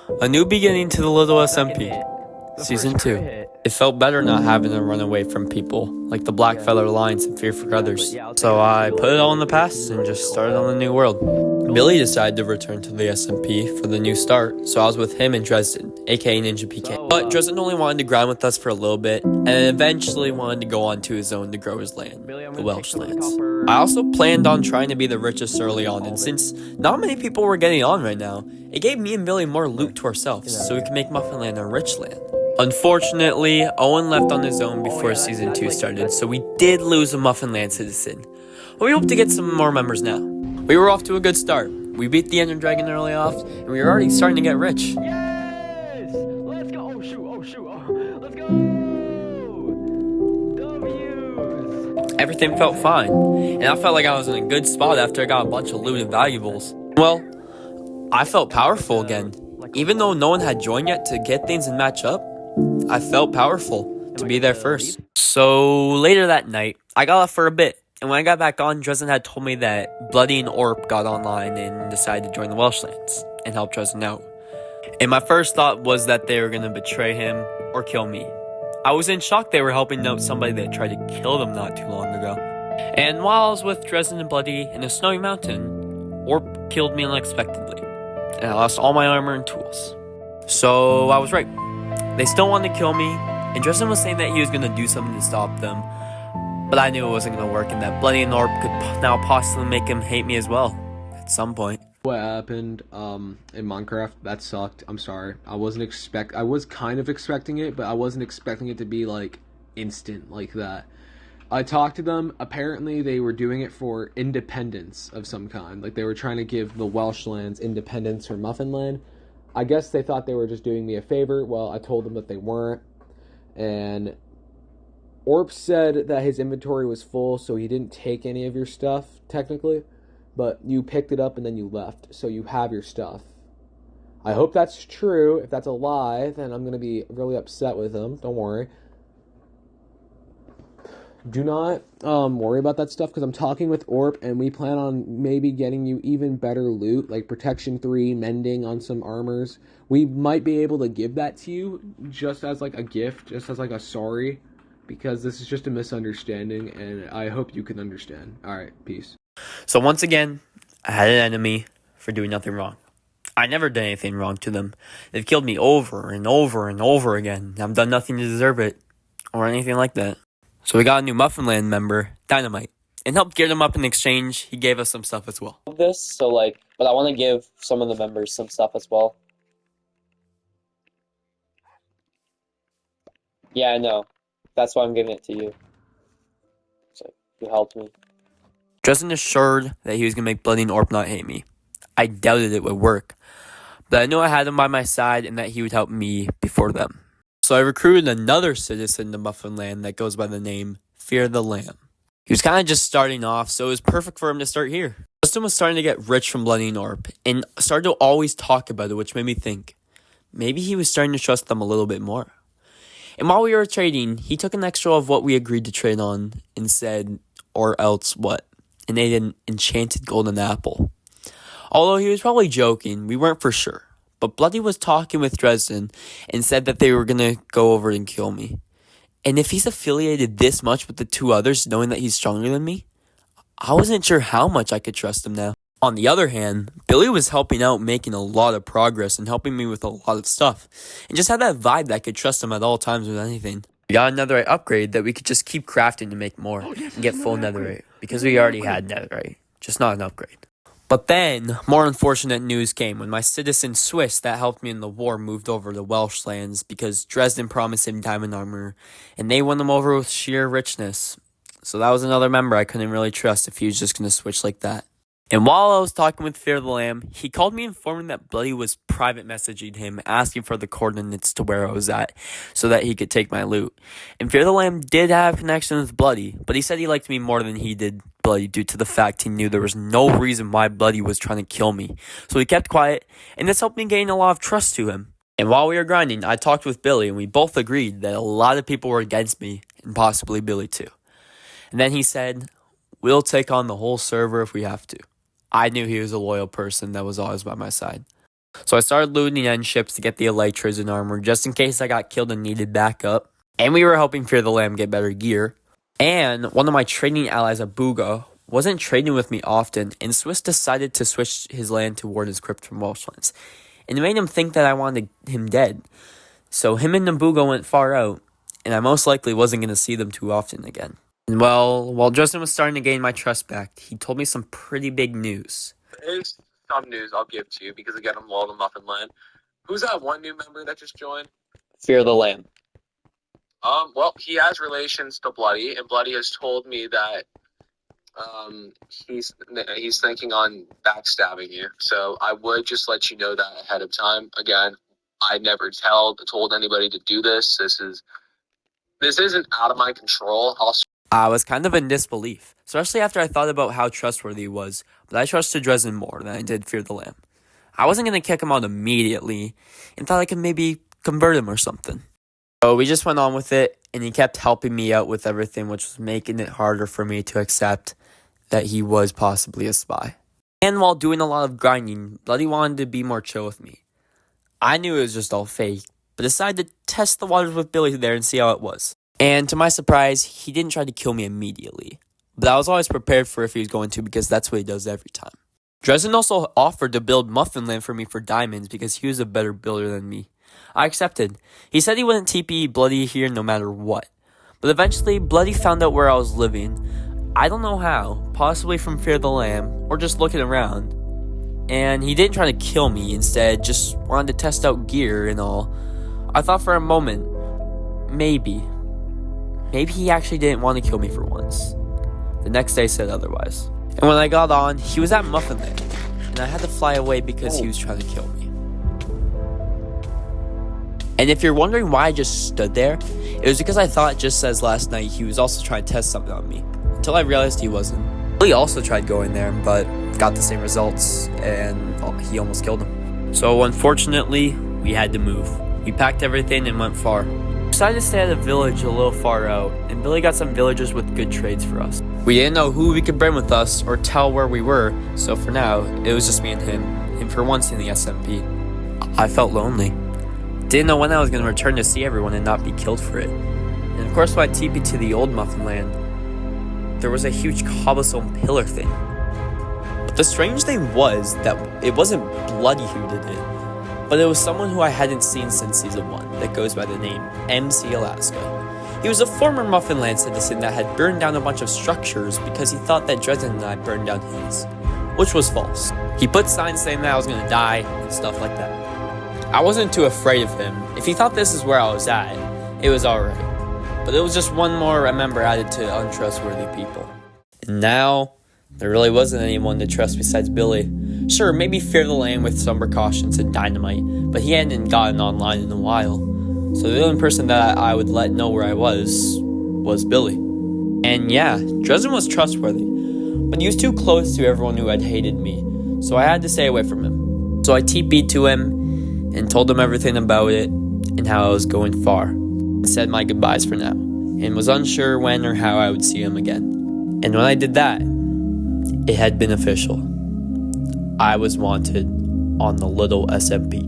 A new beginning to the little SMP. Season 2. It felt better not having to run away from people, like the black feather lines and fear for others. So I put it all in the past and just started on a new world. Billy decided to return to the SMP for the new start, so I was with him and Dresden, aka Ninja PK. But Dresden only wanted to grind with us for a little bit, and eventually wanted to go on to his own to grow his land, the Welsh lands. I also planned on trying to be the richest early on, and since not many people were getting on right now, it gave me and Billy more loot to ourselves, so we could make Muffin Land a rich land. Unfortunately, Owen left on his own before Season 2 started, so we did lose a Muffin Land citizen. But we hope to get some more members now. We were off to a good start. We beat the Ender Dragon early off, and we were already starting to get rich. Yes! Let's go! Oh shoot! Let's go! W's! Everything felt fine, and I felt like I was in a good spot after I got a bunch of loot and valuables. Well, I felt powerful again. Even though no one had joined yet to get things and match up, I felt powerful to be there first. So later that night, I got off for a bit, and when I got back on, Dresden had told me that Bloody and Orp got online and decided to join the Welshlands and help Dresden out. And my first thought was that they were going to betray him or kill me. I was in shock they were helping out somebody that tried to kill them not too long ago. And while I was with Dresden and Bloody in a snowy mountain, Orp killed me unexpectedly, and I lost all my armor and tools. So I was right. They still wanted to kill me, and Dresden was saying that he was going to do something to stop them, but I knew it wasn't going to work and that Bloody and Orp could now possibly make him hate me as well at some point. What happened in Minecraft, that sucked. I'm sorry. I was kind of expecting it, but I wasn't expecting it to be like instant like that. I talked to them. Apparently they were doing it for independence of some kind. Like they were trying to give the Welsh lands independence from Muffin Land. I guess they thought they were just doing me a favor. Well, I told them that they weren't. And Orp said that his inventory was full, so he didn't take any of your stuff, technically. But you picked it up and then you left, so you have your stuff. I hope that's true. If that's a lie, then I'm going to be really upset with him. Don't worry. Do not worry about that stuff, because I'm talking with Orp, and we plan on maybe getting you even better loot, like Protection 3, Mending on some armors. We might be able to give that to you just as like a gift, just as like a sorry, because this is just a misunderstanding, and I hope you can understand. Alright, peace. So once again, I had an enemy for doing nothing wrong. I never did anything wrong to them. They've killed me over and over and over again. I've done nothing to deserve it, or anything like that. So we got a new Muffin Land member, Dynamite, and helped gear them up in exchange. He gave us some stuff as well. But I want to give some of the members some stuff as well. Yeah, I know. That's why I'm giving it to you. So you helped me. Dresden assured that he was going to make Bloody and Orp not hate me. I doubted it would work, but I knew I had him by my side and that he would help me before them. So I recruited another citizen to Muffin Land that goes by the name Fear the Lamb. He was kind of just starting off, so it was perfect for him to start here. Dresden was starting to get rich from Bloody and Orp, and started to always talk about it, which made me think maybe he was starting to trust them a little bit more. And while we were trading, he took an extra of what we agreed to trade on and said, or else what? And ate an enchanted golden apple. Although he was probably joking, we weren't for sure. But Bloody was talking with Dresden and said that they were going to go over and kill me. And if he's affiliated this much with the two others, knowing that he's stronger than me, I wasn't sure how much I could trust him now. On the other hand, Billy was helping out, making a lot of progress and helping me with a lot of stuff. And just had that vibe that I could trust him at all times with anything. We got a netherite upgrade that we could just keep crafting to make more and get full netherite. Because we already had netherite, just not an upgrade. But then, more unfortunate news came when my citizen Swiss that helped me in the war moved over to Welsh lands because Dresden promised him diamond armor, and they won them over with sheer richness. So that was another member I couldn't really trust if he was just going to switch like that. And while I was talking with Fear the Lamb, he called me informing that Bloody was private messaging him, asking for the coordinates to where I was at, so that he could take my loot. And Fear the Lamb did have a connection with Bloody, but he said he liked me more than he did Bloody due to the fact he knew there was no reason why Bloody was trying to kill me. So he kept quiet, and this helped me gain a lot of trust to him. And while we were grinding, I talked with Billy, and we both agreed that a lot of people were against me, and possibly Billy too. And then he said, "We'll take on the whole server if we have to." I knew he was a loyal person that was always by my side. So I started looting end ships to get the elytras and armor just in case I got killed and needed backup. And we were helping Fear the Lamb get better gear. And one of my trading allies, Abuga, wasn't trading with me often, and Swiss decided to switch his land toward his crypt from Welshlands. And it made him think that I wanted him dead. So him and Nabuga went far out, and I most likely wasn't going to see them too often again. And well, while Justin was starting to gain my trust back, he told me some pretty big news. There's some news I'll give to you because again I'm loyal to Muffin Land. Who's that one new member that just joined? Fear the Lamb. Well, he has relations to Bloody, and Bloody has told me that he's thinking on backstabbing you. So I would just let you know that ahead of time. Again, I never told anybody to do this. This isn't out of my control. I was kind of in disbelief, especially after I thought about how trustworthy he was, but I trusted Dresden more than I did Fear the Lamb. I wasn't going to kick him out immediately, and thought I could maybe convert him or something. So we just went on with it, and he kept helping me out with everything, which was making it harder for me to accept that he was possibly a spy. And while doing a lot of grinding, Bloody wanted to be more chill with me. I knew it was just all fake, but decided to test the waters with Billy there and see how it was. And to my surprise, he didn't try to kill me immediately. But I was always prepared for if he was going to, because that's what he does every time. Dresden also offered to build Muffin Land for me for diamonds because he was a better builder than me. I accepted. He said he wouldn't TP Bloody here no matter what. But eventually, Bloody found out where I was living. I don't know how, possibly from Fear the Lamb, or just looking around. And he didn't try to kill me, instead just wanted to test out gear and all. I thought for a moment, maybe he actually didn't want to kill me for once. The next day said otherwise. And when I got on, he was at Muffin Land, and I had to fly away because he was trying to kill me. And if you're wondering why I just stood there, it was because I thought just as last night he was also trying to test something on me, until I realized he wasn't. Billy also tried going there, but got the same results, and he almost killed him. So unfortunately, we had to move. We packed everything and went far. We decided to stay at a village a little far out, and Billy got some villagers with good trades for us. We didn't know who we could bring with us or tell where we were, so for now, it was just me and him for once in the SMP. I felt lonely. Didn't know when I was going to return to see everyone and not be killed for it. And of course, when I TP'd to the old Muffin Land, there was a huge cobblestone pillar thing. But the strange thing was that it wasn't Bloody who did it, but it was someone who I hadn't seen since Season 1 that goes by the name MC Alaska. He was a former Muffin Land citizen that had burned down a bunch of structures because he thought that Dresden and I burned down his, which was false. He put signs saying that I was going to die and stuff like that. I wasn't too afraid of him. If he thought this is where I was at, it was alright. But it was just one more member added to untrustworthy people. And now, there really wasn't anyone to trust besides Billy. Sure, maybe Fear the Land with some precautions and dynamite, but he hadn't gotten online in a while. So the only person that I would let know where I was Billy. And yeah, Dresden was trustworthy, but he was too close to everyone who had hated me, so I had to stay away from him. So I TP'd to him, and told him everything about it and how I was going far, and said my goodbyes for now, and was unsure when or how I would see him again. And when I did that, it had been official. I was wanted on the little SMP.